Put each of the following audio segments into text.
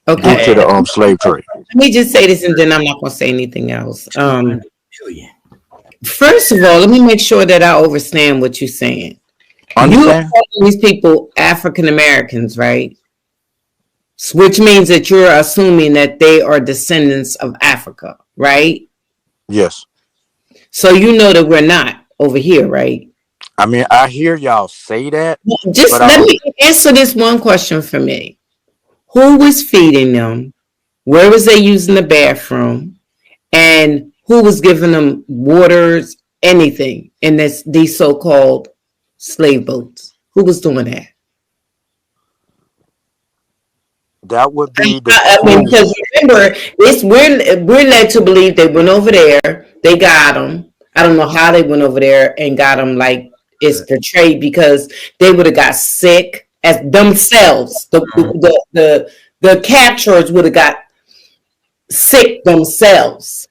Okay. due to the slave trade. Let me just say this, and then I'm not going to say anything else. First of all, let me make sure that I understand what you're saying. Understand? You calling these people African Americans, right? Which means that you're assuming that they are descendants of Africa, right? Yes. So you know that we're not over here, right? I mean, I hear y'all say that. Just let me answer this one question for me. Who was feeding them? Where was they using the bathroom? And who was giving them waters, anything in these so-called slave boats? Who was doing that? That would be I mean, because remember, we're led to believe they went over there, they got them. I don't know how they went over there and got them like it's portrayed, because they would have got sick as themselves. The capturers would have got sick themselves.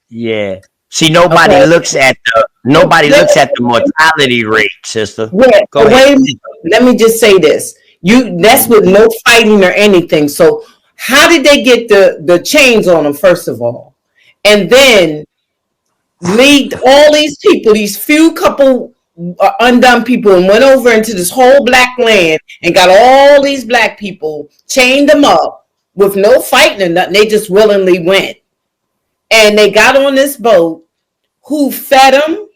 Yeah. See, nobody looks at the mortality rate, sister. Yeah. Go ahead. Let me just say this. That's with no fighting or anything. So how did they get the chains on them, first of all? And then lead all these people, these few couple undone people, and went over into this whole black land and got all these black people, chained them up with no fighting or nothing. They just willingly went. And they got on this boat. Who fed them?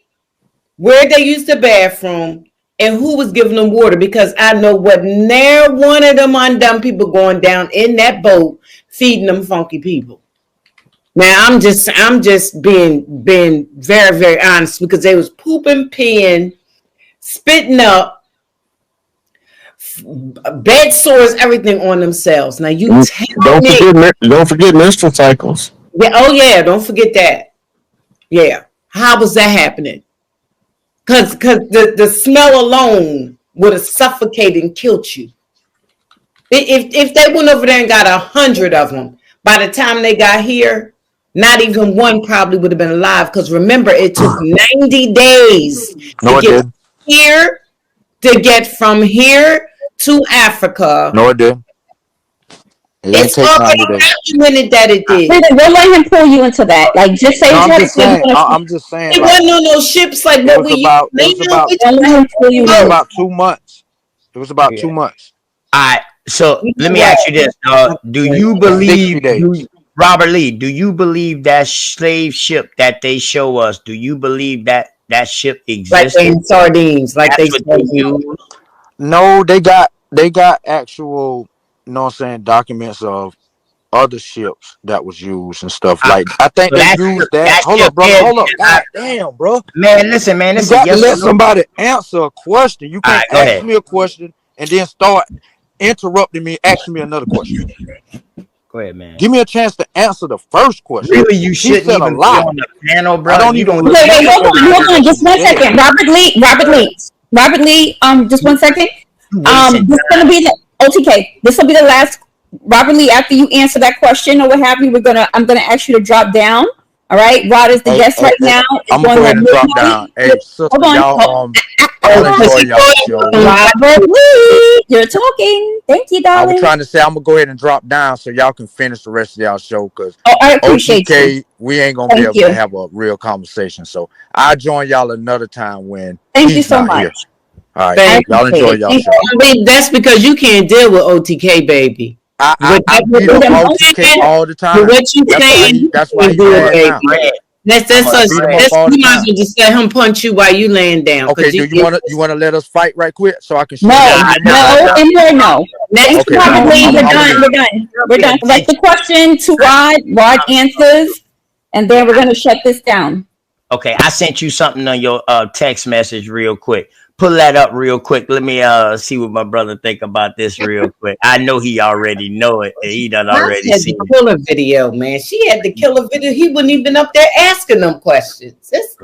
Where they used the bathroom? And who was giving them water? Because I know what near one of them undone people going down in that boat feeding them funky people. Now I'm just being very, very honest, because they was pooping, peeing, spitting up, bed sores, everything on themselves. Now you don't forget menstrual cycles. Yeah, oh yeah, don't forget that. Yeah, how was that happening? Because the smell alone would have suffocated and killed you. If they went over there and got 100 of them, by the time they got here, not even one probably would have been alive. Because remember, it took 90 days to get from here to Africa. No, it didn't. It's already documented that it did. We'll let him pull you into that. Like, just say. No, I'm just saying. It wasn't on those ships like what we. It was about 2 months. It was about 2 months. All right. So let me ask you this: do you believe, Robert Lee? Do you believe that slave ship that they show us? Do you believe that ship exists? Like in sardines, like they use? No, they got actual. You know what I'm saying, documents of other ships that was used and stuff. Like, I think they used that. Hold up, bro. Hold up. God damn, bro. Man, listen, man. You got to let somebody answer a question. You can't ask me a question and then start interrupting me, asking me another question. Go ahead, man. Give me a chance to answer the first question. Really, you shouldn't even be on the panel, bro. I don't even. Wait, hold on. Just 1 second. Robert Lee. Just 1 second. This is gonna be the OTK. This will be the last. Robert Lee, after you answer that question or what have you, I'm gonna ask you to drop down. All right, Rod is the guest right now. I'm going to drop down. Hey, sister, y'all, Robert Lee, you're talking. Thank you, darling. I was trying to say I'm gonna go ahead and drop down so y'all can finish the rest of y'all show, because I appreciate OTK, we ain't gonna be able to have a real conversation. So I'll join y'all another time when. Thank you so much. Here. All right, y'all enjoy y'all show. I mean, that's because you can't deal with OTK, baby. I beat up OTK all the time. What you saying? That's why you do That's you might as well just let him punch you while you laying down. Okay, do you want to let us fight right quick so I can show no. Next probably we're done. Select the question to Rod answers, and then we're gonna shut this down. Okay, I sent you something on your text message real quick. Pull that up real quick. Let me see what my brother think about this real quick. I know he already know it. He done already seen the killer video, man. She had the killer video. He wouldn't even up there asking them questions. It's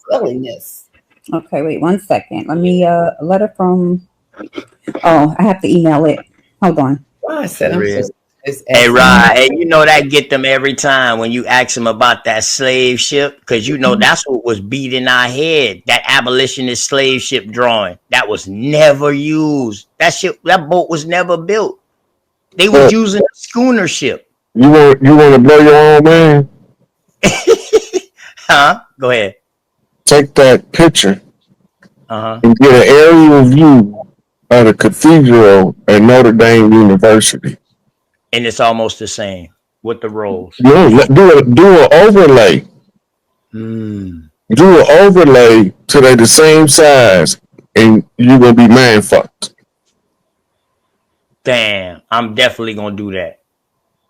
silliness. Okay, wait 1 second. Let me a letter from. Oh, I have to email it. Hold on. Well, I said hey, Rod, and you know that get them every time when you ask them about that slave ship, because you know that's what was beat in our head. That abolitionist slave ship drawing that was never used. That boat was never built. They was using a schooner ship. You want to blow your own man? Huh? Go ahead. Take that picture Uh-huh. and get an aerial view of the cathedral at Notre Dame University. And it's almost the same with the roles. No, do an overlay. Do an overlay till they the same size, and you're gonna be man fucked. Damn, I'm definitely gonna do that.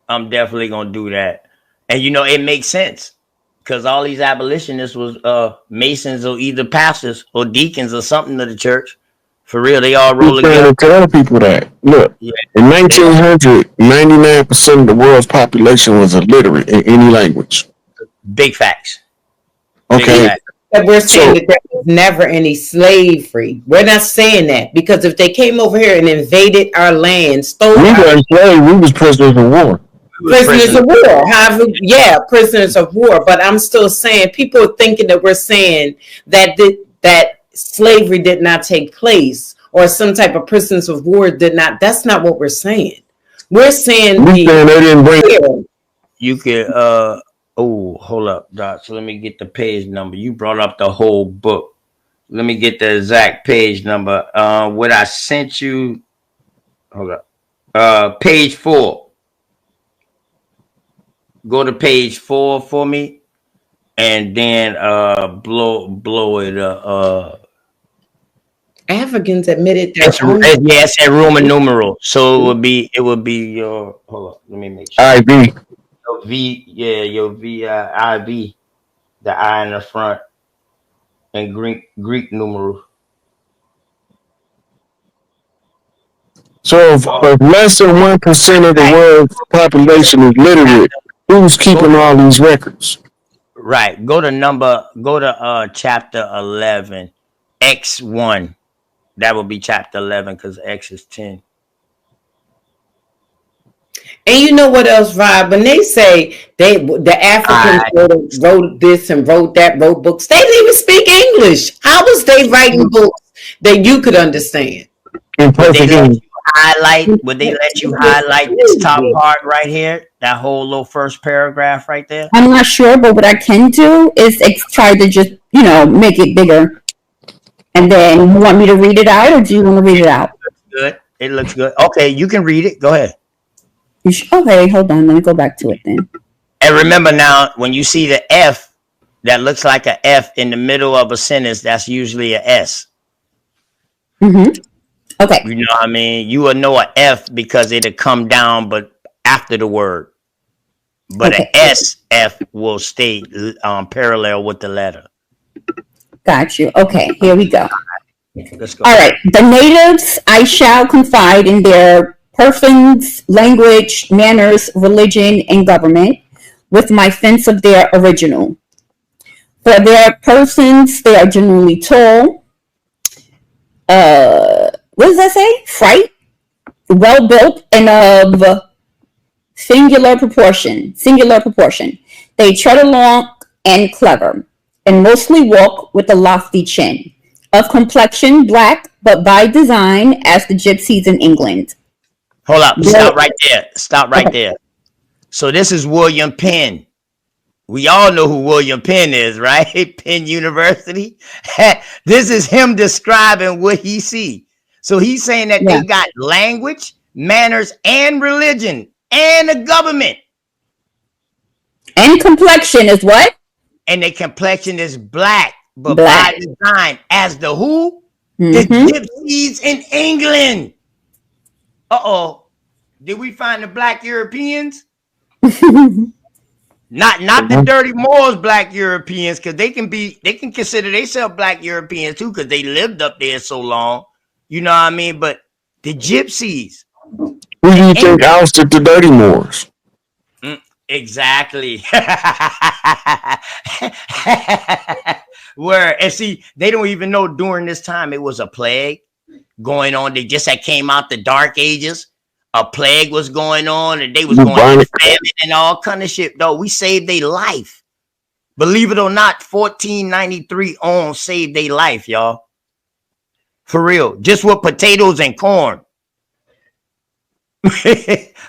I'm definitely gonna do that. And you know, it makes sense. Because all these abolitionists was masons or either pastors or deacons or something of the church. For real, they all roll together. To tell people that, look, in 1900, 99% of the world's population was illiterate in any language. Big facts. Okay. But we're saying that there was never any slavery. We're not saying that, because if they came over here and invaded our land, stole we weren't slaves, we was prisoners of war. Prisoners of war. However, yeah, prisoners of war. But I'm still saying, people are thinking that we're saying that that slavery did not take place, or some type of prisoners of war did not. That's not what we're saying. We're saying they didn't bring. You can oh, hold up, Doc. So let me get the page number. You brought up the whole book. Let me get the exact page number. What I sent you. Hold up. Page 4. Go to page 4 for me, and then blow it up. Africans admitted that. It's a Roman numeral, so it would be your. Hold up, let me make sure. IV. Your V, yeah, your IV, the I in the front, and Greek numeral. So if less than 1% of the world's population is literate, who's keeping all these records? Right. Go to chapter 11, X1. That would be chapter 11 because X is 10. And you know what else, Rob? When they say the Africans wrote this and wrote that, wrote books, they didn't even speak English. How was they writing books that you could understand? In perfect English. Would they let you highlight this top part right here? That whole little first paragraph right there? I'm not sure, but what I can do is try to just, make it bigger. And then you want me to read it out, or do you want to read it out? Good. It looks good. Okay, you can read it. Go ahead. Okay, hold on. Let me go back to it then. And remember now, when you see the F that looks like an F in the middle of a sentence, that's usually an S. Mm-hmm. Okay. You know what I mean? You will know an F because it'll come down, but after the word. But an SF will stay parallel with the letter. Got you. Okay, here we go. Let's go. All right. The natives, I shall confide in their persons, language, manners, religion, and government with my sense of their original. For their persons, they are generally tall. What does that say? Fright? Well built and of singular proportion. They tread along and clever, and mostly walk with a lofty chin. Of complexion black, but by design, as the gypsies in England. Hold up. Stop right there. So this is William Penn. We all know who William Penn is, right? Penn University. This is him describing what he see. So he's saying that they got language, manners, and religion, and a government. And complexion is what? And the complexion is black, but by design, as the who? Mm-hmm. The gypsies in England. Uh-oh. Did we find the black Europeans? Not the dirty Moors black Europeans, because they can consider themselves black Europeans too, because they lived up there so long. You know what I mean? But the gypsies. Who do you think ousted the dirty Moors? Exactly. And see, they don't even know during this time it was a plague going on. They just had came out the dark ages. A plague was going on, and they was going to famine and all kind of shit. Though we saved their life. Believe it or not, 1493 on saved their life, y'all. For real. Just with potatoes and corn.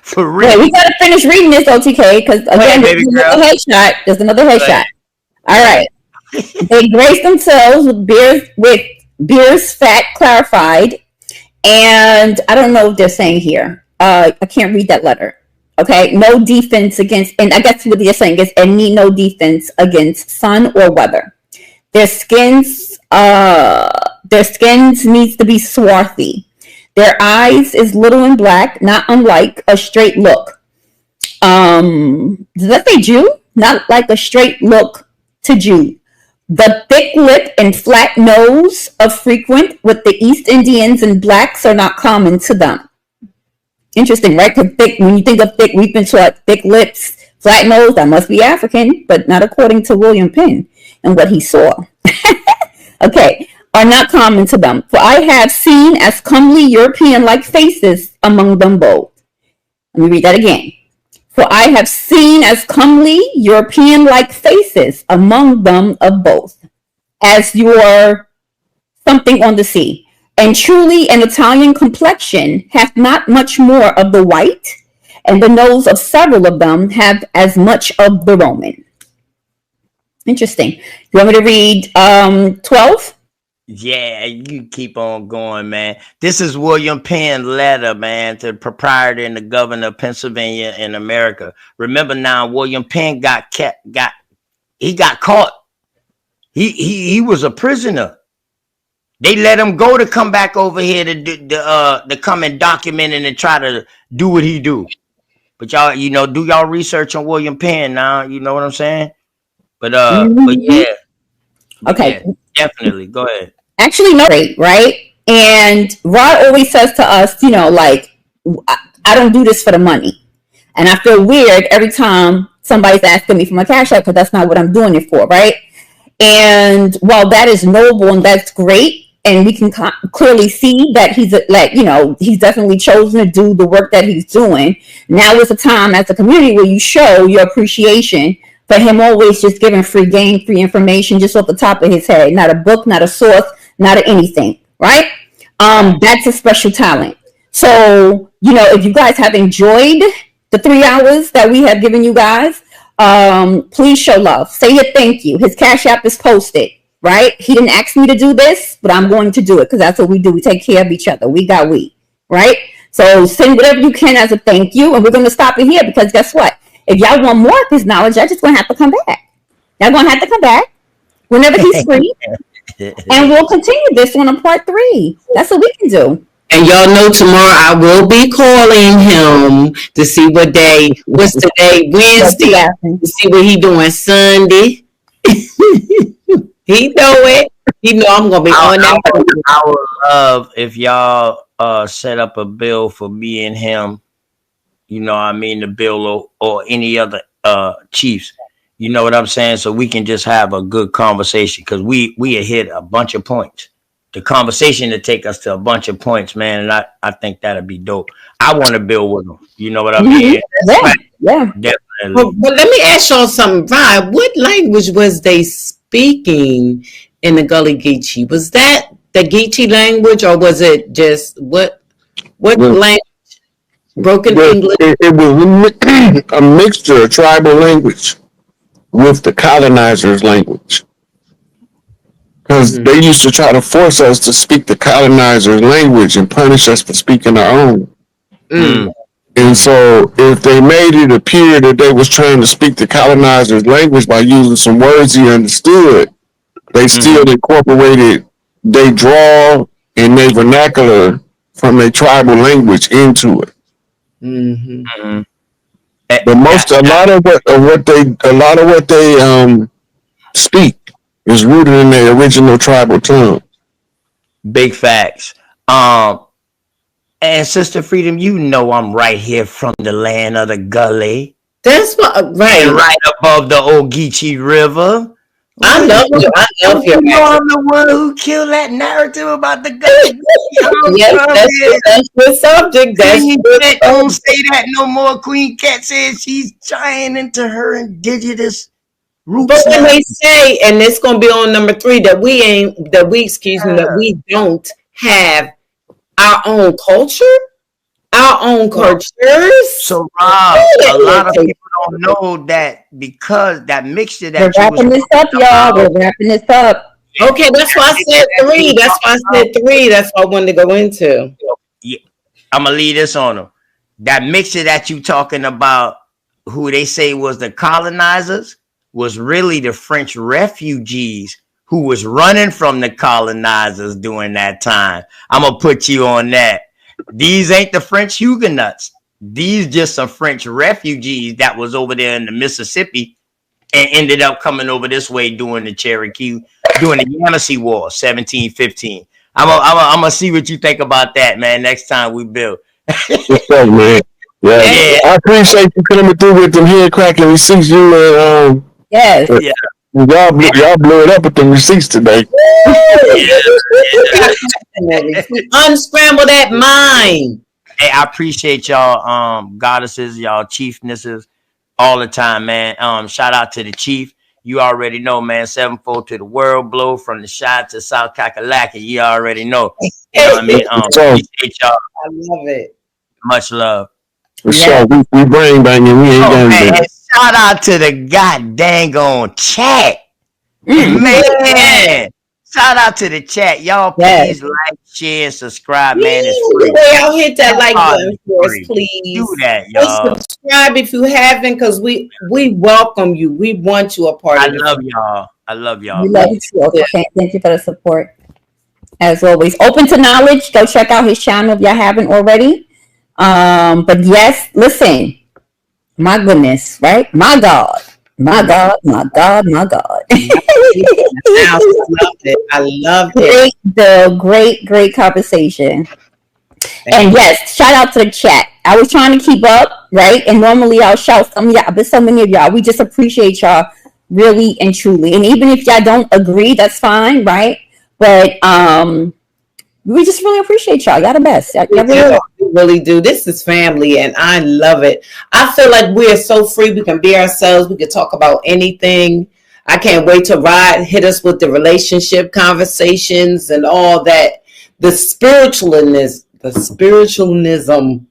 For real. Wait, we gotta finish reading this, OTK, because again, baby girl. There's another headshot. All right. They grace themselves with beers fat clarified, and I don't know what they're saying here. I can't read that letter. Okay, no defense against, and I guess what they're saying is, and need no defense against sun or weather. Their skins needs to be swarthy. Their eyes is little and black, not unlike a straight look. Does that say Jew? Not like a straight look to Jew. The thick lip and flat nose are frequent with the East Indians, and blacks are not common to them. Interesting, right? Because when you think of thick, we've been taught thick lips, flat nose, that must be African, but not according to William Penn and what he saw. Okay, are not common to them. For I have seen as comely European-like faces among them both. Let me read that again. For I have seen as comely European-like faces among them of both, as your something on the sea. And truly an Italian complexion hath not much more of the white, and the nose of several of them have as much of the Roman. Interesting. You want me to read 12? Yeah, you keep on going, man. This is William Penn letter, man, to the proprietor and the governor of Pennsylvania in America. Remember now, William Penn got caught. He was a prisoner. They let him go to come back over here to come and document it and try to do what he do. But y'all, do y'all research on William Penn now. You know what I'm saying? But yeah. Okay. Yeah, definitely. Go ahead. Actually, no, right? And Rod always says to us, like, I don't do this for the money. And I feel weird every time somebody's asking me for my cash app, because that's not what I'm doing it for, right? And while that is noble and that's great, and we can clearly see that he's he's definitely chosen to do the work that he's doing. Now is the time as a community where you show your appreciation for him always just giving free game, free information just off the top of his head. Not a book, not a source, not anything, right? That's a special talent. So, if you guys have enjoyed the 3 hours that we have given you guys, please show love. Say your thank you. His Cash App is posted, right? He didn't ask me to do this, but I'm going to do it because that's what we do. We take care of each other. We, right? So send whatever you can as a thank you, and we're going to stop it here because guess what? If y'all want more of his knowledge, y'all just going to have to come back. Y'all going to have to come back whenever he's free, and we'll continue this one on part 3. That's what we can do. And y'all know tomorrow I will be calling him to see what day. What's today? Wednesday. To see what he doing Sunday. He know it. He know I'm gonna be on that. I would love if y'all set up a bill for me and him. The bill or any other chiefs. You know what I'm saying? So we can just have a good conversation because we hit a bunch of points. The conversation to take us to a bunch of points, man, and I think that'd be dope. I want to build with them. You know what I mean? Yeah, definitely. But let me ask y'all something, Vibe. What language was they speaking in the Gullah Geechee? Was that the Geechee language, or was it just what language? Broken English. It was a mixture of tribal language with the colonizers' language. Because they used to try to force us to speak the colonizers' language and punish us for speaking our own. And so if they made it appear that they was trying to speak the colonizers' language by using some words he understood, they still incorporated they draw and their vernacular from their tribal language into it. But a lot of what they speak is rooted in their original tribal tongue. Big facts. And Sister Freedom, I'm right here from the land of the Gully. That's what, right above the Ogeechee River. I love you. I'm the one who killed that narrative about the Gully. Yes, that's the subject. Don't say that no more. Queen Cat says she's trying into her indigenous roots. But when they say, and it's gonna be on number 3, that we don't have our own culture. Our own cultures. So Rob, a lot of people don't know that because that mixture We're that you was wrapping this up, y'all. We're wrapping this up. Okay, that's why I said 3. That's why I said 3. That's what I wanted to go into. Yeah, I'm gonna leave this on them. That mixture that you talking about, who they say was the colonizers, was really the French refugees who was running from the colonizers during that time. I'm gonna put you on that. These ain't the French Huguenots. These just some French refugees that was over there in the Mississippi and ended up coming over this way during the Cherokee, during the Yamasee War, 1715. I'm gonna see what you think about that, man. Next time we build. What's up, man? Yeah. I appreciate you coming through with them head cracking receipts. You and Yes. Yeah. y'all blew it up with them receipts today. Unscramble that mind. Hey, I appreciate y'all, goddesses, y'all chiefnesses, all the time, man. Shout out to the chief. You already know, man. 7-4 to the world blow from the shot to South Kakalaki. You already know. You know what I mean? Appreciate y'all. I love it. Much love. For sure, we brain banging. We ain't Oh, man, gonna. shout out to the goddamn on chat. Man, shout out to the chat. Y'all please like, share, and subscribe, man. It's free. Y'all hit that like button for us, please. Do that, y'all. Subscribe if you haven't, because we welcome you. We want you a part of it. I love y'all. I love y'all. We love you too. Okay, thank you for the support. As always, open to knowledge. Go check out his channel if y'all haven't already. But yes, listen. My goodness, right? My God. My God, my God, my God. I loved it. I loved it. Great conversation. And yes, shout out to the chat. I was trying to keep up, right? And normally I'll shout some of y'all, but so many of y'all, we just appreciate y'all really and truly. And even if y'all don't agree, that's fine, right? But we just really appreciate y'all. Y'all the best. We really do. This is family, and I love it. I feel like we are so free. We can be ourselves. We can talk about anything. I can't wait to hit us with the relationship conversations and all that. The spiritualism.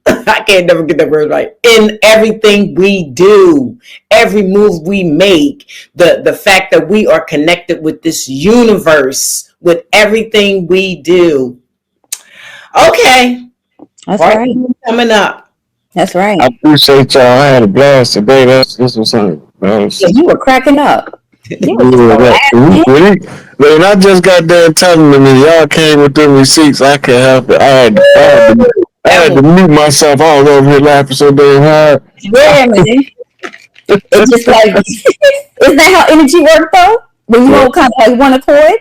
I can't never get that word right. In everything we do, every move we make, the fact that we are connected with this universe, with everything we do. Okay. That's right. Coming up. That's right. I appreciate y'all. I had a blast today. This was something. Yeah, you were cracking up. Man, I just got done telling them that y'all came with them receipts. I can't help it. I had to mute myself. I was over here laughing so damn hard. Yeah, man. It's just like, isn't that how energy works though? When you all kind of like one accord,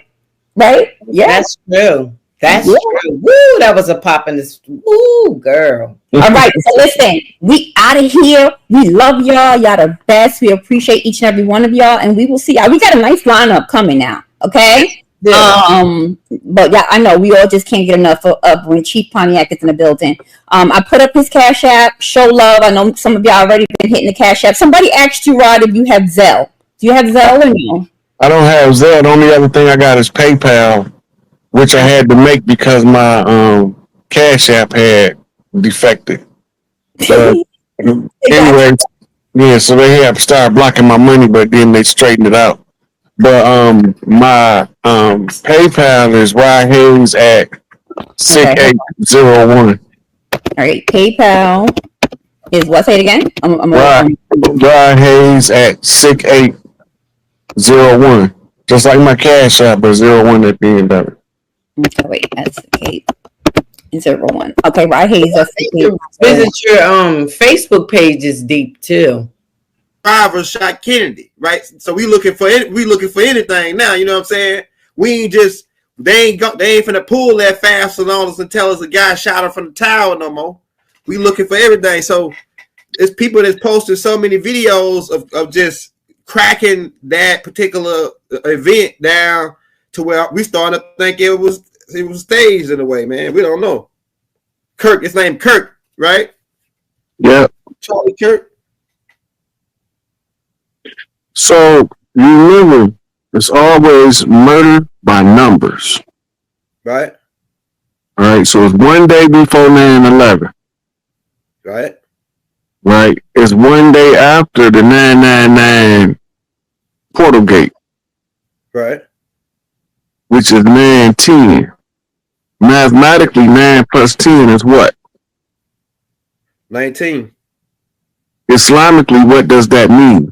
right? Yeah, that's true. That's true. Woo, that was a pop in this. Woo, girl. All right, so listen, we out of here. We love y'all. Y'all the best. We appreciate each and every one of y'all, and we will see y'all. We got a nice lineup coming now. Okay. Yeah. But yeah, I know we all just can't get enough of when Chief Pontiac is in the building. I put up his Cash App. Show love. I know some of y'all already been hitting the Cash App. Somebody asked you, Rod, if you have Zelle. Do you have Zelle or no? I don't have Zelle. The only other thing I got is PayPal, which I had to make because my Cash App had defected. Anyway, yeah, so they have started blocking my money, but then they straightened it out. But my PayPal is Hayes at 6801. All right, PayPal is what? Say it again. Hayes at 6801. Just like my Cash App, but 01 at the end of it. Okay, wait, that's 801. Okay, Hayes. Visit your Facebook page is deep too. Driver shot Kennedy, right? So we looking for anything now. You know what I'm saying? We ain't just they ain't finna pull that fast on us and tell us a guy shot her from the tower no more. We looking for everything. So it's people that's posted so many videos of just cracking that particular event down to where we started to think it was staged in a way, man. We don't know. Kirk, his name Kirk, right? Yeah. Charlie Kirk. So remember, it's always murder by numbers. Right. All right. So it's one day before 9/11. Right. Right. It's one day after the 999 portal gate, Right. which is 910. Mathematically, 9 plus 10 is what? 19. Islamically, what does that mean?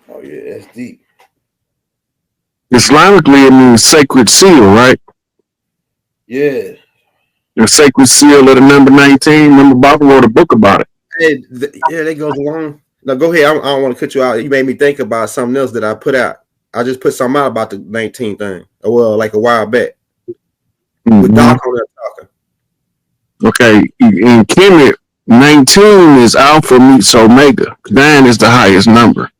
Oh yeah, that's deep. Islamically, it means sacred seal, right? Yeah. The sacred seal of the number 19. Remember, Bob wrote a book about it. Hey, yeah, that goes along. Now go ahead. I don't want to cut you out. You made me think about something else that I put out. I just put something out about the 19 thing. Well, like a while back. With Doc on there talking. Okay, in Kemet, 19 is alpha meets omega. 9 is the highest number.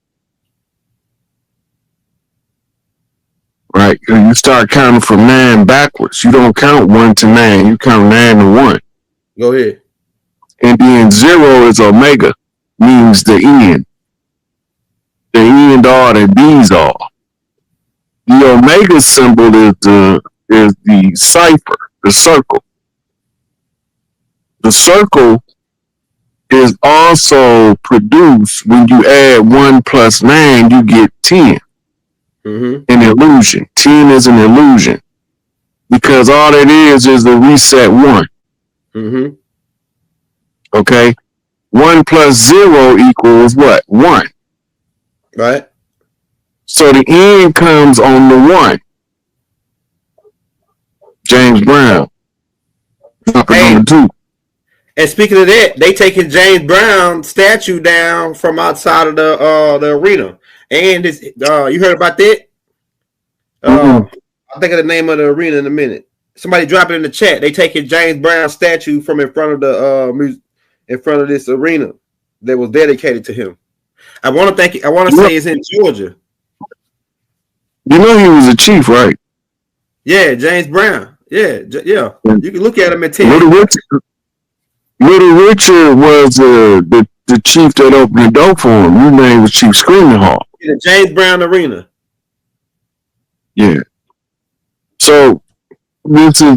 Right? You start counting from 9 backwards. You don't count 1 to 9. You count 9 to 1. Go ahead. And then 0 is omega, means the end. The end all that these are. The omega symbol is the cipher, the circle. The circle is also produced when you add 1 plus 9, you get 10. An illusion. 10 is an illusion. Because all it is a reset 1. Okay? 1 plus 0 equals what? 1. Right. So the end comes on the 1. James Brown. Hey, on the 2. And speaking of that, they taking James Brown statue down from outside of the arena. And this, you heard about that? I'll think of the name of the arena in a minute. Somebody drop it in the chat. They taking James Brown statue from in front of the in front of this arena that was dedicated to him. I want to say it's in Georgia. You know he was a chief, right? Yeah, James Brown. Yeah. You can look at him and tell. Little Richard was the chief that opened the door for him. His name was Chief Screaming Hawk. The James Brown Arena. Yeah. So this is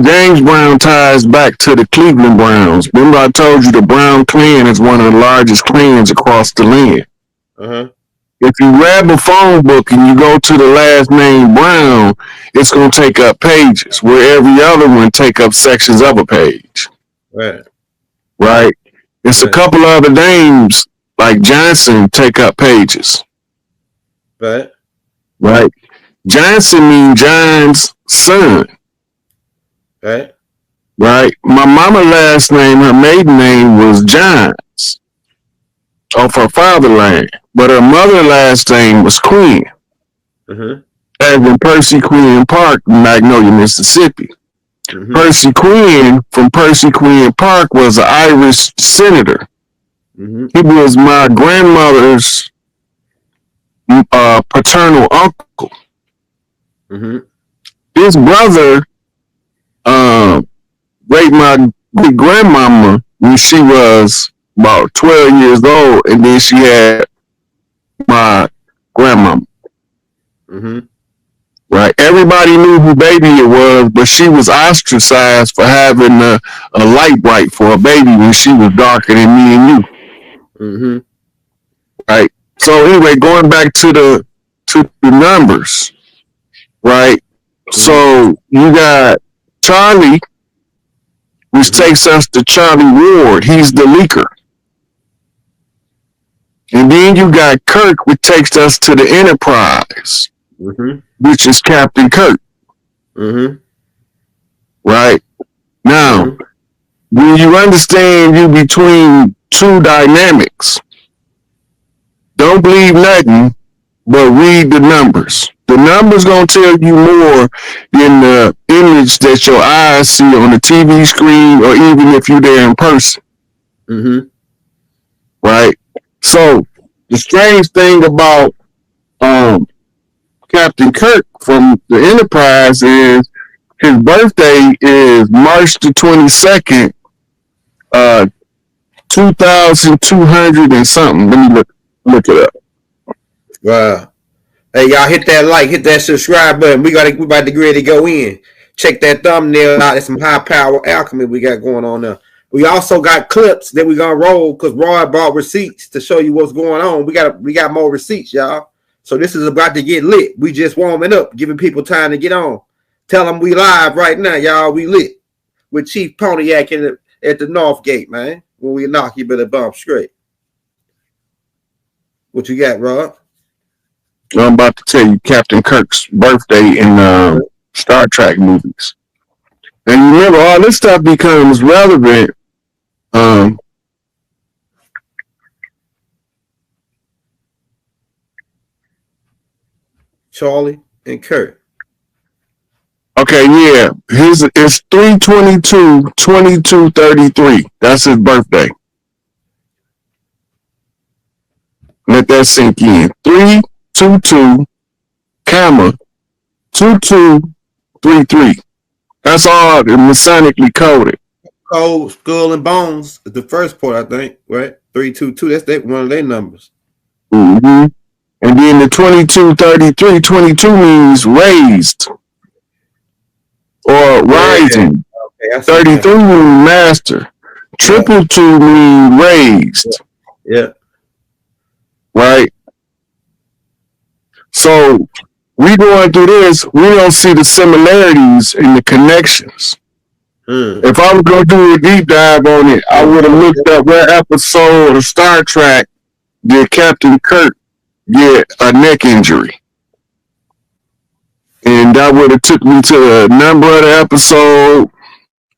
James Brown ties back to the Cleveland Browns. Remember I told you the Brown clan is one of the largest clans across the land. If you grab a phone book and you go to the last name Brown, it's going to take up pages, where every other one take up sections of a page. Right? It's a couple other names like Johnson take up pages. Right? Johnson means John's son. Right? My mama last name, her maiden name was Johns off her fatherland, but her mother last name was Quinn. As in Percy Quinn Park, Magnolia, Mississippi. Percy Quinn from Percy Quinn Park was an Irish senator. He was my grandmother's paternal uncle. His brother raped my great grandmama when she was about 12 years old, and then she had my grandmama. Right? Everybody knew who baby it was, but she was ostracized for having a light bright for a baby when she was darker than me and you. Right? So anyway, going back to the numbers, right? So you got Charlie, which takes us to Charlie Ward. He's the leaker. And then you got Kirk, which takes us to the Enterprise, which is Captain Kirk. Right? Now, when you understand you between two dynamics, don't believe nothing, but read the numbers. The numbers gonna tell you more than the image that your eyes see on the TV screen, or even if you're there in person. Right? So the strange thing about Captain Kirk from the Enterprise is his birthday is March the 22nd, 2,200 and something. Let me look it up. Wow. Hey, y'all hit that like, hit that subscribe button. We about to get ready to go in. Check that thumbnail out. It's some high power alchemy we got going on there. We also got clips that we're gonna roll because Roy bought receipts to show you what's going on. We got more receipts, y'all. So this is about to get lit. We just warming up, giving people time to get on. Tell them we live right now, y'all. We lit with Chief Pontiac at the North Gate, man. When we knock, you better bump straight. What you got, Rob? I'm about to tell you Captain Kirk's birthday in Star Trek movies. And remember, all this stuff becomes relevant. Charlie and Kirk. Okay, yeah. It's 3/22/2233. That's his birthday. Let that sink in. 3/22, 2233. That's all masonically coded. Cold Skull and Bones is the first part, I think, right? 322. That's one of their numbers. Mm-hmm. And then the 2233, 22 means raised or rising. Okay, 33 means master. Triple two means raised. Yeah. Right? So we going through this, we don't see the similarities and the connections. If I was going to do a deep dive on it, I would have looked up what episode of Star Trek did Captain Kirk get a neck injury. And that would have took me to the number of the episode.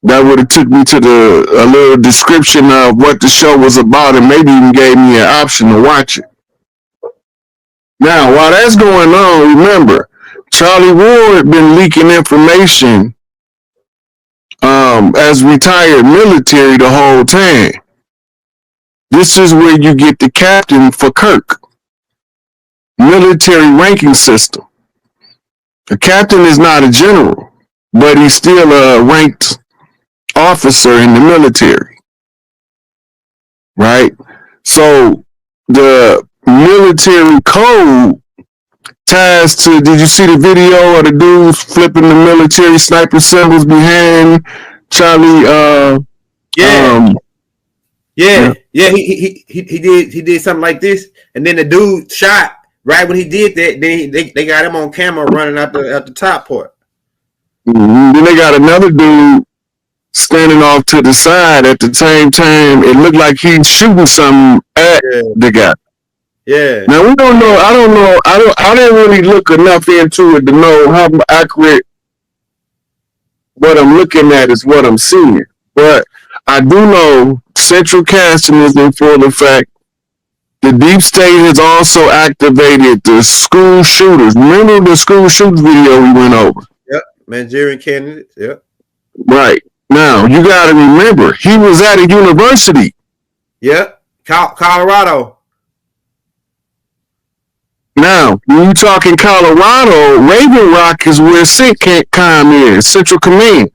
That would have took me to a little description of what the show was about and maybe even gave me an option to watch it. Now, while that's going on, remember, Charlie Ward been leaking information as retired military the whole time. This is where you get the captain for Kirk. Military ranking system. A captain is not a general, but he's still a ranked officer in the military. Right? So the military code ties to, did you see the video of the dudes flipping the military sniper symbols behind Charlie? He did something like this, and then the dude shot right when he did that. Then they got him on camera running out the top part. Mm-hmm. Then they got another dude standing off to the side at the same time. It looked like he's shooting something at the guy. Yeah. Now we don't know. I don't know. I didn't really look enough into it to know how accurate what I'm looking at is what I'm seeing. But I do know central casting is in full effect. The deep state has also activated the school shooters. Remember the school shooters video we went over? Yep. Nigerian candidates. Yep. Right. Now you got to remember he was at a university. Yep. Colorado. Now, when you talking Colorado, Raven Rock is where CENTCOM is, Central Command.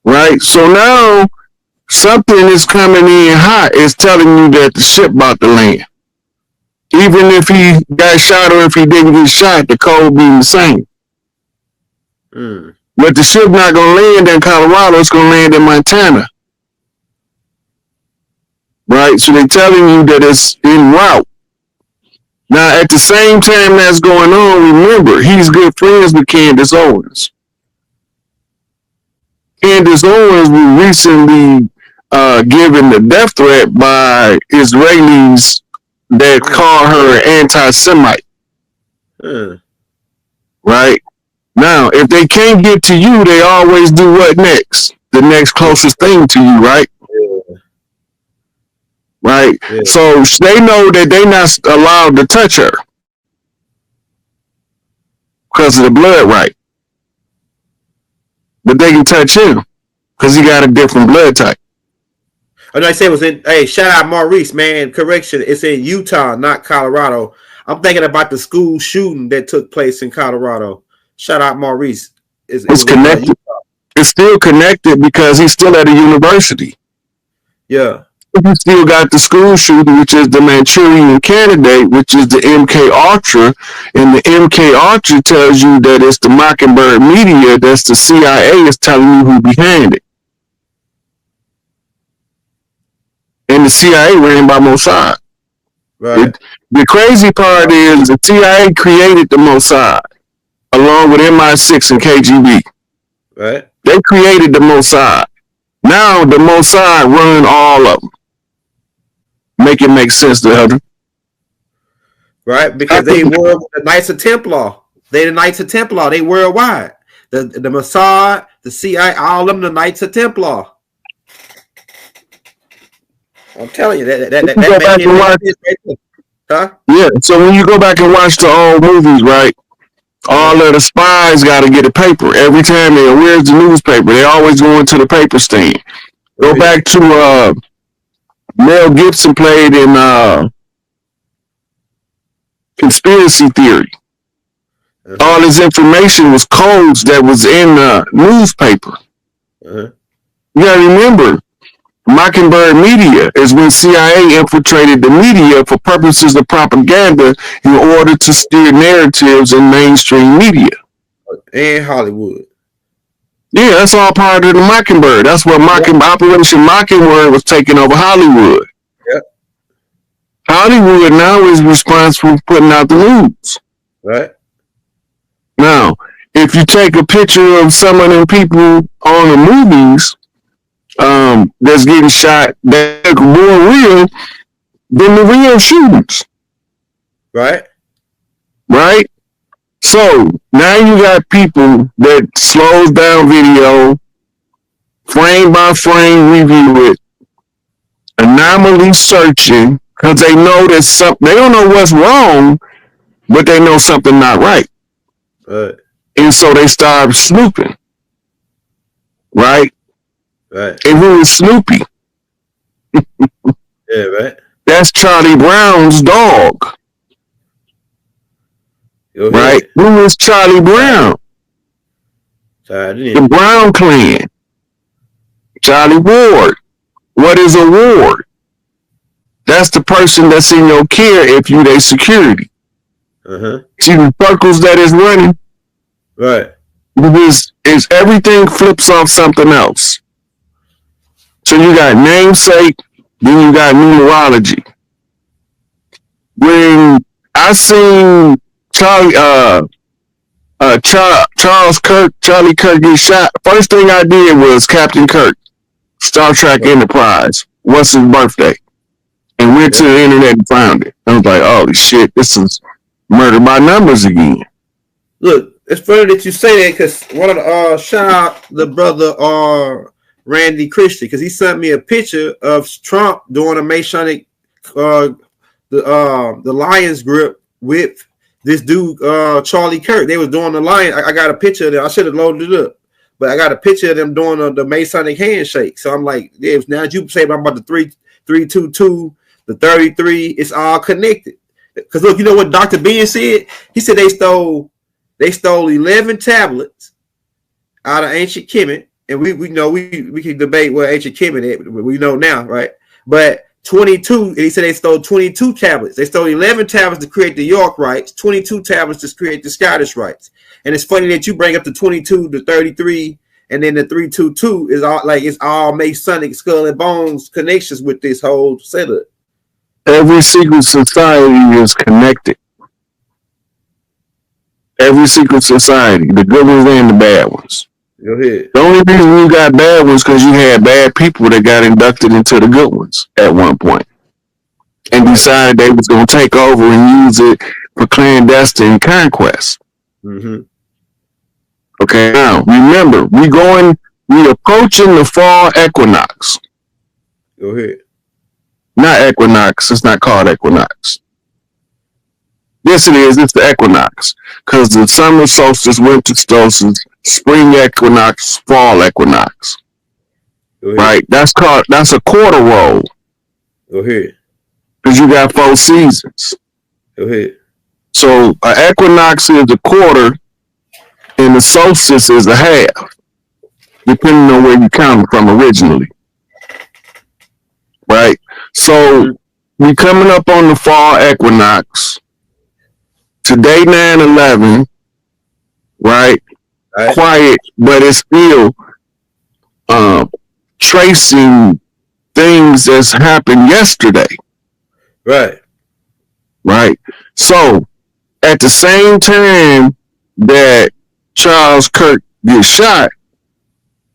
Right? So now, something is coming in hot. It's telling you that the ship about to land. Even if he got shot or if he didn't get shot, the code being the same. But the ship not going to land in Colorado. It's going to land in Montana. Right? So they're telling you that it's en route. Now, at the same time that's going on, remember, he's good friends with Candace Owens. Candace Owens was recently given the death threat by Israelis that call her an anti-Semite. Right? Now, if they can't get to you, they always do what next? The next closest thing to you, right? Right? Yeah. So they know that they're not allowed to touch her because of the blood right. But they can touch him because he got a different blood type. And I said it was in, hey, shout out Maurice, man. Correction, it's in Utah, not Colorado. I'm thinking about the school shooting that took place in Colorado. Shout out Maurice. It's connected. It's still connected because he's still at a university. Yeah. You still got the school shooter, which is the Manchurian Candidate, which is the MK Ultra, and the MK Ultra tells you that it's the Mockingbird media, that's the CIA is telling you who behind it. And the CIA ran by Mossad. Right. The crazy part is the CIA created the Mossad along with MI6 and KGB. Right. They created the Mossad. Now the Mossad run all of them. Make it make sense to others. Right, because they were the Knights of Templar. They the Knights of Templar. They worldwide. The Mossad, the CIA, all of them the Knights of Templar. I'm telling you that huh? Yeah. So when you go back and watch the old movies, right? All of the spies got to get a paper every time they. Where's the newspaper? They always going to the paper stand. Go back to Mel Gibson played in Conspiracy Theory. All this information was codes that was in the newspaper. You gotta remember, Mockingbird media is when CIA infiltrated the media for purposes of propaganda in order to steer narratives in mainstream media. And Hollywood. Yeah, that's all part of the Mockingbird. That's what Operation Mockingbird was taking over Hollywood. Yep. Hollywood now is responsible for putting out the news. Right. Now, if you take a picture of some of them people on the movies that's getting shot that look more real than the real shootings. Right. Right? So now you got people that slows down video, frame by frame review it, anomaly searching, because they know that they don't know what's wrong, but they know something not right. Right. And so they start snooping. Right? Right. And who is Snoopy? Yeah, right. That's Charlie Brown's dog. Right? Who is Charlie Brown? The Brown clan. Charlie Ward. What is a ward? That's the person that's in your care if you their security. See the circles that is running? Right. Because everything flips off something else. So you got namesake, then you got numerology. When I seen Charlie Kirk get shot, first thing I did was Captain Kirk, Star Trek Enterprise. What's his birthday? And went to the internet and found it. I was like, holy shit, this is murder by numbers again. Look, it's funny that you say that because one of the shout out the brother Randy Christie, because he sent me a picture of Trump doing a Masonic the Lions grip with this dude Charlie Kirk. They was doing the Lion. I got a picture of them. I should have loaded it up, but I got a picture of them doing the Masonic handshake. So I'm like, yeah, now you say about the 322, the 33, it's all connected. Because look, you know what Dr. Ben said? He said they stole 11 tablets out of ancient Kemet. And we know we can debate what ancient Kemet is, we know now, right? But 22, and he said they stole 22 tablets. They stole 11 tablets to create the York rites, 22 tablets to create the Scottish rites. And it's funny that you bring up the 22, the 33, and then the 322 is all like it's all Masonic skull and bones connections with this whole setup. Every secret society is connected. Every secret society, the good ones and the bad ones. Go ahead. The only reason you got bad ones because you had bad people that got inducted into the good ones at one point and decided they was going to take over and use it for clandestine conquest. Mm-hmm. Okay, now remember, we approaching the fall equinox. Go ahead. Not equinox. It's not called equinox. Yes, it is. It's the equinox because the summer solstice, winter solstice, spring equinox, fall equinox. Right? That's a quarter roll. Go ahead. Because you got 4 seasons. Go ahead. So an equinox is a quarter, and the solstice is a half, depending on where you count from originally. Right? So we coming up on the fall equinox. Today 9/11, right? Quiet, but it's still tracing things that's happened yesterday. Right. So at the same time that Charles Kirk gets shot,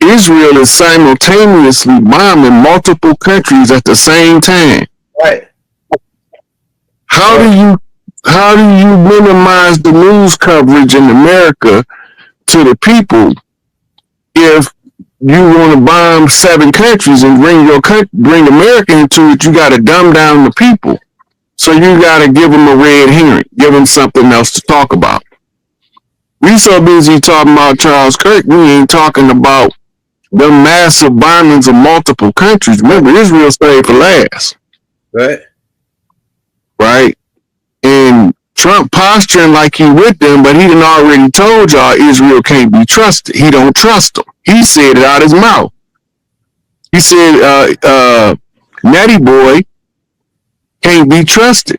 Israel is simultaneously bombing multiple countries at the same time. Right. How do you minimize the news coverage in America to the people if you want to bomb 7 countries and bring America into it? You got to dumb down the people. So you got to give them a red herring, give them something else to talk about. We so busy talking about Charles Kirk, we ain't talking about the massive bombings of multiple countries. Remember, Israel stayed for last. Right? And Trump posturing like he with them, but he done already told y'all Israel can't be trusted. He don't trust them. He said it out his mouth. He said, Natty Boy can't be trusted.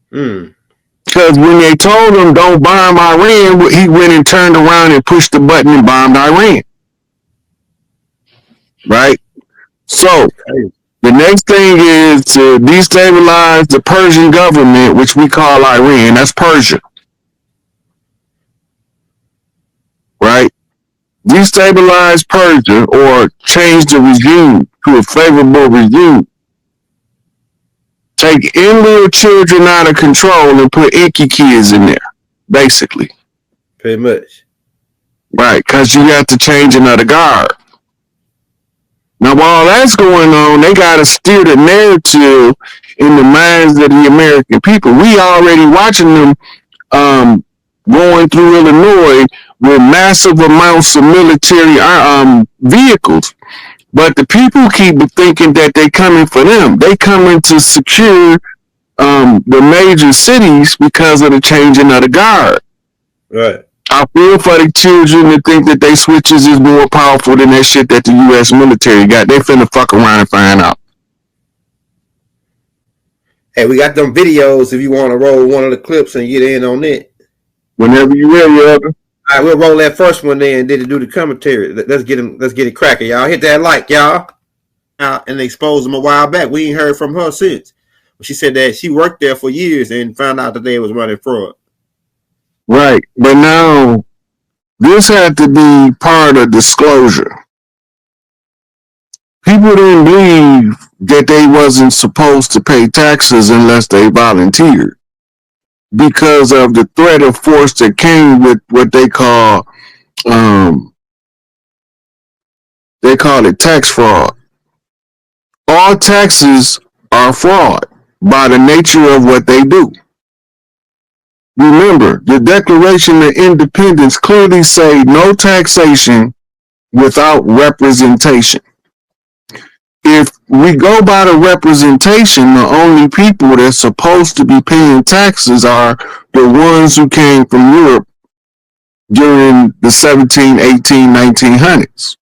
Because when they told him don't bomb Iran, he went and turned around and pushed the button and bombed Iran. Right? So, the next thing is to destabilize the Persian government, which we call Iran. That's Persia. Right? Destabilize Persia or change the regime to a favorable regime. Take in-law children out of control and put Inky kids in there, basically. Pretty much. Right, because you got to change another guard. Now, while that's going on, they got to steer the narrative in the minds of the American people. We already watching them going through Illinois with massive amounts of military vehicles. But the people keep thinking that they coming for them. They coming to secure the major cities because of the changing of the guard. Right. I feel for the children to think that they switches is more powerful than that shit that the U.S. military got. They finna fuck around and find out. Hey, we got them videos if you want to roll one of the clips and get in on it. Whenever you ready, Elder. All right, we'll roll that first one then and then do the commentary. Let's get it cracking, y'all. Hit that like, y'all. And expose them a while back. We ain't heard from her since. She said that she worked there for years and found out that they was running fraud. Right, but now this had to be part of disclosure. People didn't believe that they wasn't supposed to pay taxes unless they volunteered because of the threat of force that came with what they call it tax fraud. All taxes are fraud by the nature of what they do. Remember, the Declaration of Independence clearly say no taxation without representation. If we go by the representation, the only people that's supposed to be paying taxes are the ones who came from Europe during the 17, 18, 1900s.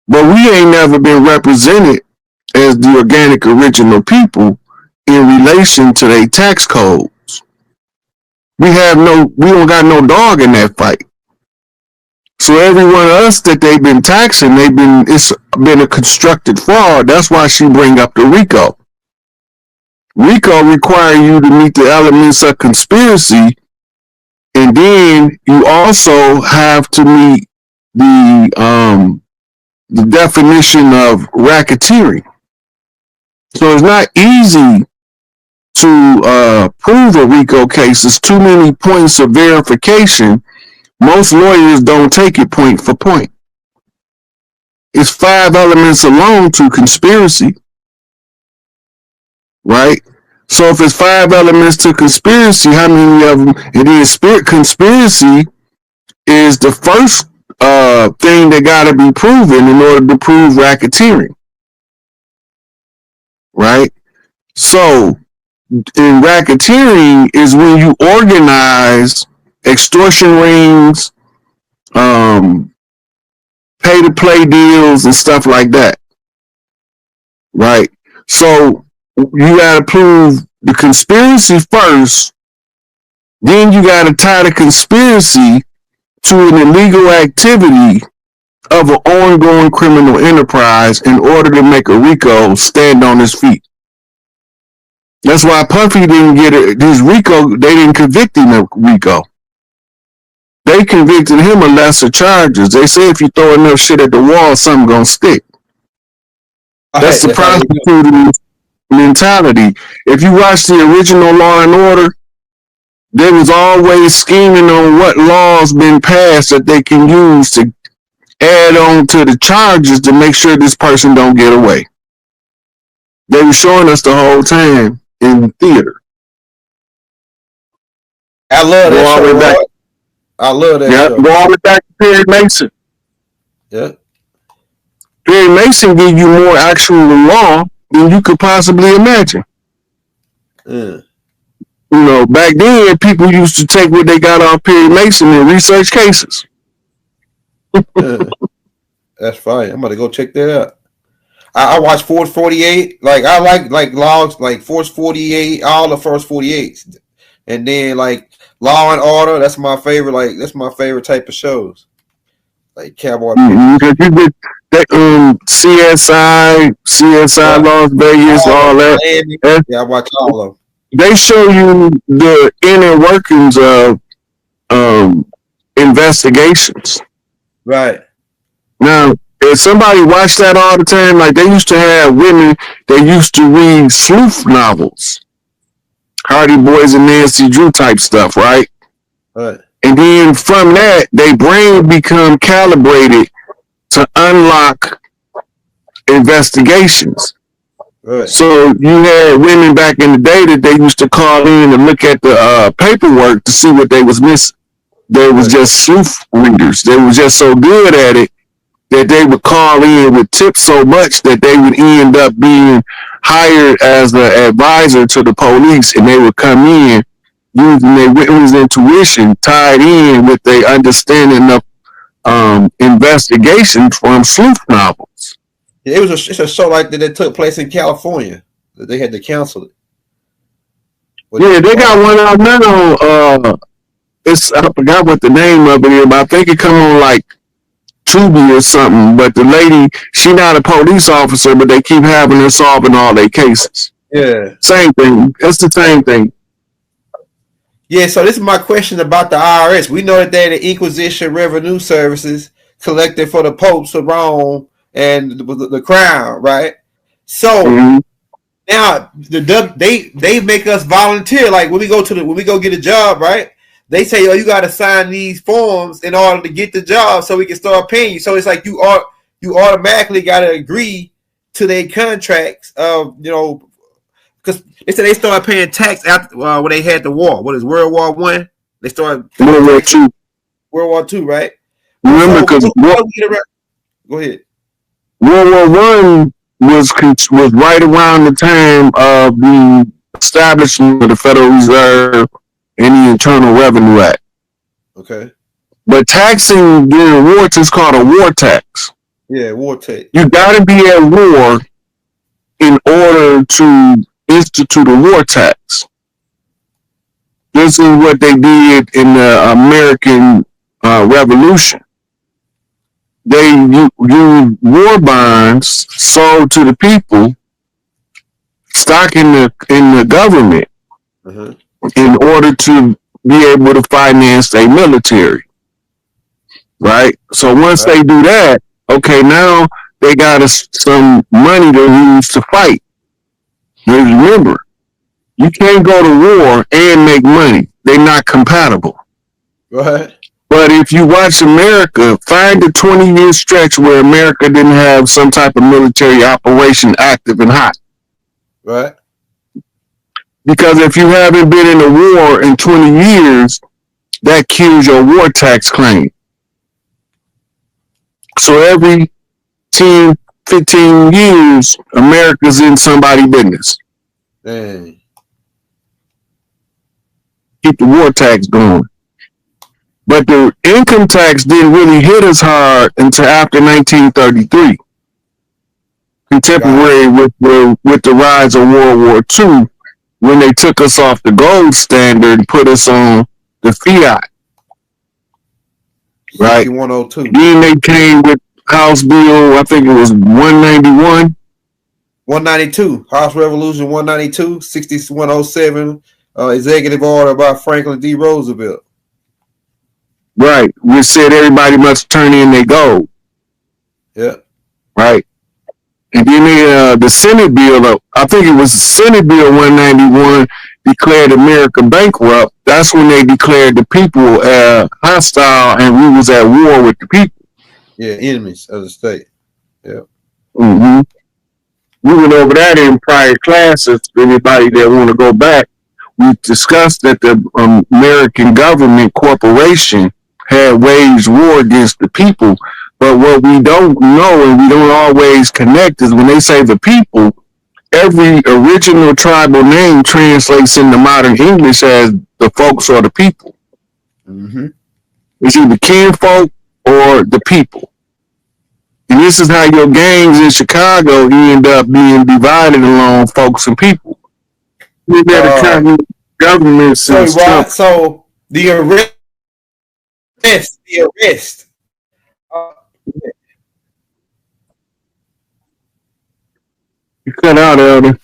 But we ain't never been represented as the organic original people in relation to their tax codes. We don't got no dog in that fight. So every one of us that they've been taxing, it's been a constructed fraud. That's why she bring up the RICO. RICO require you to meet the elements of conspiracy, and then you also have to meet the definition of racketeering. So it's not easy to prove a RICO case. There's too many points of verification. Most lawyers don't take it point for point. It's 5 elements alone to conspiracy, right? So if it's 5 elements to conspiracy, how many of them? And then conspiracy is the first thing that got to be proven in order to prove racketeering, right? So in racketeering is when you organize extortion rings, pay to play deals and stuff like that. right? So you got to prove the conspiracy first, then you got to tie the conspiracy to an illegal activity of an ongoing criminal enterprise in order to make a RICO stand on his feet. That's why Puffy didn't get his RICO. They didn't convict him of RICO. They convicted him of lesser charges. They say if you throw enough shit at the wall, something gonna stick. That's the prosecuting mentality. If you watch the original Law and Order, they was always scheming on what laws been passed that they can use to add on to the charges to make sure this person don't get away. They were showing us the whole time in the theater. I love that show. Back. I love that show. Go all the way back to Perry Mason. Yeah. Perry Mason gave you more actual law than you could possibly imagine. You know, back then, people used to take what they got off Perry Mason and research cases. That's fine. I'm gonna go check that out. I watch Force 48. Like I like logs like Force 48, all the first 48s, and then like Law and Order. That's my favorite. Like that's my favorite type of shows. Like Cowboy. CSI, Las Vegas, all that. Yeah, I watch all of them. They show you the inner workings of investigations. Right. Now, if somebody watched that all the time, like they used to have women that used to read sleuth novels, Hardy Boys and Nancy Drew type stuff, right? Right. And then from that, their brain become calibrated to unlock investigations. Right. So you had women back in the day that they used to call in and look at the paperwork to see what they was missing. They was just sleuth readers. They were just so good at it that they would call in with tips so much that they would end up being hired as an advisor to the police, and they would come in using their witness intuition tied in with their understanding of investigation from sleuth novels. Yeah, it's a show like that took place in California that they had to cancel it. Yeah, they got one out now. I forgot what the name of it is, but I think it come on like Tubi or something. But the lady, she not a police officer, but they keep having her solving all their cases. Yeah, same thing. It's the same thing. Yeah, so this is my question about the IRS. We know that they're the Inquisition Revenue Services collected for the popes of Rome and the crown, right? So now they make us volunteer. Like when we go get a job, right? They say, "Oh, you got to sign these forms in order to get the job, so we can start paying you." So it's like you automatically got to agree to their contracts of because they said they started paying tax after when they had the war. What is World War I? They started World War II. World War II, right? Remember, because go ahead. World War I was right around the time of the establishment of the Federal Reserve and the Internal Revenue Act. Okay. But taxing during war is called a war tax. Yeah, war tax. You got to be at war in order to institute a war tax. This is what they did in the American Revolution. They used war bonds sold to the people, stock in the government, in order to be able to finance their military. Right? So once they do that, okay, now they got some money to use to fight. Now remember, you can't go to war and make money. They're not compatible. Right. But if you watch America, find a 20-year stretch where America didn't have some type of military operation active and hot. Right. Because if you haven't been in a war in 20 years, that kills your war tax claim. So every 10, 15 years, America's in somebody's business. Dang. Keep the war tax going. But the income tax didn't really hit us hard until after 1933. contemporary with the rise of World War II, when they took us off the gold standard and put us on the fiat, right? 6102. Then they came with House Bill, I think it was 191. 192, House Resolution 192, 6107, executive order by Franklin D. Roosevelt. Right, which said everybody must turn in their gold. Yeah. Right. And then the Senate bill, I think it was Senate Bill 191, declared America bankrupt. That's when they declared the people hostile, and we was at war with the people. Yeah, enemies of the state. Yeah. Mm-hmm. We went over that in prior classes. For anybody that want to go back, we discussed that the American government corporation had waged war against the people. But what we don't know and we don't always connect is when they say the people, every original tribal name translates into modern English as the folks or the people. Mm-hmm. It's either kinfolk or the people. And this is how your gangs in Chicago end up being divided along folks and people. We've had a government since Trump. So the arrest. You cut out, Elder.